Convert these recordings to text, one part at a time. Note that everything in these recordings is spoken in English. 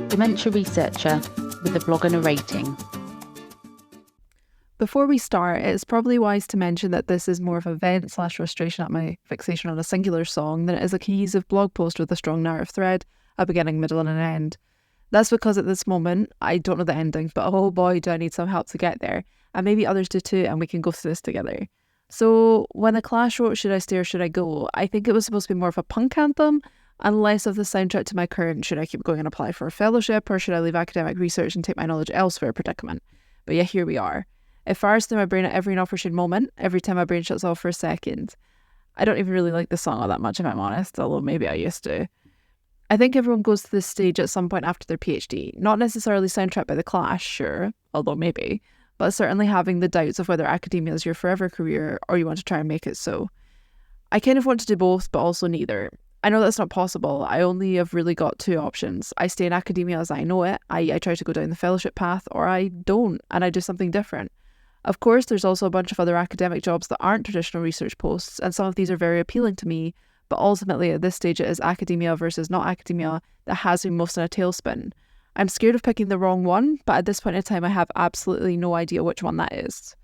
Dementia Researcher with a blog and a rating. Before we start, it's probably wise to mention that this is more of a vent/frustration at my fixation on a singular song than it is a cohesive blog post with a strong narrative thread, a beginning, middle and an end. That's because at this moment, I don't know the ending, but oh boy, do I need some help to get there. And maybe others do too, and we can go through this together. So when The Clash wrote Should I Stay or Should I Go, I think it was supposed to be more of a punk anthem and less of the soundtrack to my current should I keep going and apply for a fellowship or should I leave academic research and take my knowledge elsewhere predicament. But yeah, here we are. It fires through my brain at every inopportune moment, every time my brain shuts off for a second. I don't even really like the song all that much, if I'm honest, although maybe I used to. I think everyone goes to this stage at some point after their PhD, not necessarily soundtracked by The Clash, sure, although maybe, but certainly having the doubts of whether academia is your forever career or you want to try and make it so. I kind of want to do both, but also neither. I know that's not possible. I only have really got two options. I stay in academia as I know it, I try to go down the fellowship path, or I don't, and I do something different. Of course, there's also a bunch of other academic jobs that aren't traditional research posts, and some of these are very appealing to me, but ultimately at this stage it is academia versus not academia that has me most in a tailspin. I'm scared of picking the wrong one, but at this point in time I have absolutely no idea which one that is.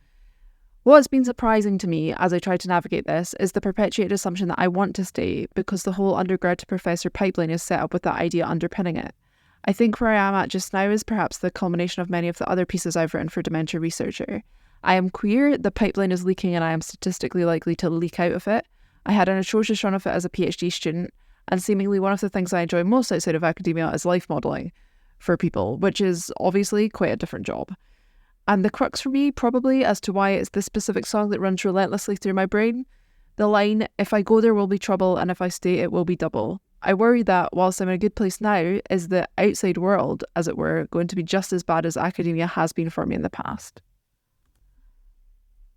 What has been surprising to me as I try to navigate this is the perpetuated assumption that I want to stay because the whole undergrad to professor pipeline is set up with that idea underpinning it. I think where I am at just now is perhaps the culmination of many of the other pieces I've written for Dementia Researcher. I am queer, the pipeline is leaking and I am statistically likely to leak out of it. I had an atrocious run of it as a PhD student, and seemingly one of the things I enjoy most outside of academia is life modelling for people, which is obviously quite a different job. And the crux for me, probably, as to why it's this specific song that runs relentlessly through my brain, the line, if I go there will be trouble and if I stay it will be double. I worry that whilst I'm in a good place now, is the outside world, as it were, going to be just as bad as academia has been for me in the past.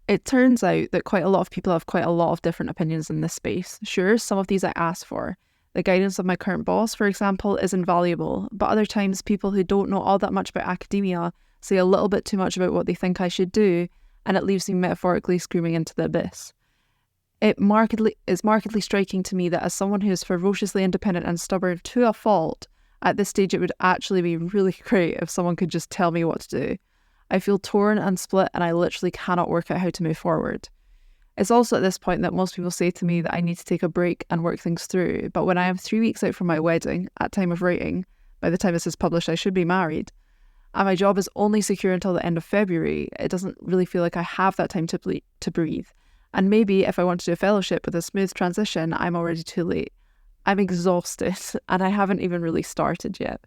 It turns out that quite a lot of people have quite a lot of different opinions in this space. Sure, some of these I asked for. The guidance of my current boss, for example, is invaluable, but other times people who don't know all that much about academia say a little bit too much about what they think I should do, and it leaves me metaphorically screaming into the abyss. It's markedly striking to me that as someone who is ferociously independent and stubborn to a fault, at this stage it would actually be really great if someone could just tell me what to do. I feel torn and split and I literally cannot work out how to move forward. It's also at this point that most people say to me that I need to take a break and work things through, but when I am 3 weeks out from my wedding, at time of writing, by the time this is published I should be married, and my job is only secure until the end of February, it doesn't really feel like I have that time to breathe. And maybe if I want to do a fellowship with a smooth transition, I'm already too late. I'm exhausted and I haven't even really started yet.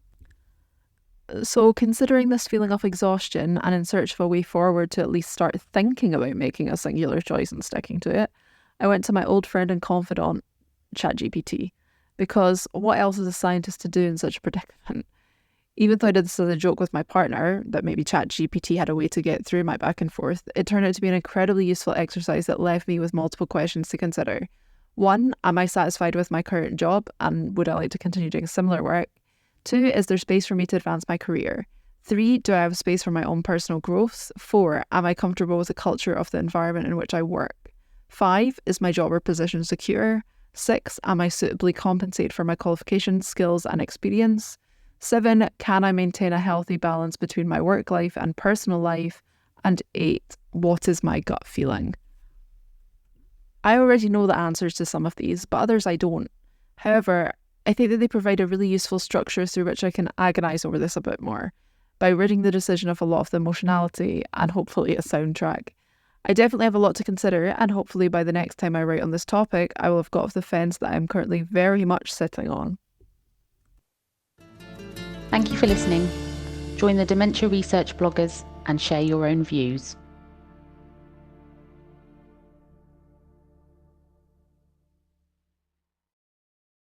So considering this feeling of exhaustion and in search of a way forward to at least start thinking about making a singular choice and sticking to it, I went to my old friend and confidant, ChatGPT, because what else is a scientist to do in such a predicament? Even though I did this as a joke with my partner, that maybe ChatGPT had a way to get through my back and forth, it turned out to be an incredibly useful exercise that left me with multiple questions to consider. 1, am I satisfied with my current job and would I like to continue doing similar work? 2, is there space for me to advance my career? 3, do I have space for my own personal growth? 4, am I comfortable with the culture of the environment in which I work? 5, is my job or position secure? 6, am I suitably compensated for my qualifications, skills and experience? 7, can I maintain a healthy balance between my work life and personal life? And 8, what is my gut feeling? I already know the answers to some of these, but others I don't. However, I think that they provide a really useful structure through which I can agonise over this a bit more, by ridding the decision of a lot of the emotionality and hopefully a soundtrack. I definitely have a lot to consider, and hopefully by the next time I write on this topic, I will have got off the fence that I am currently very much sitting on. Thank you for listening. Join the Dementia Research bloggers and share your own views.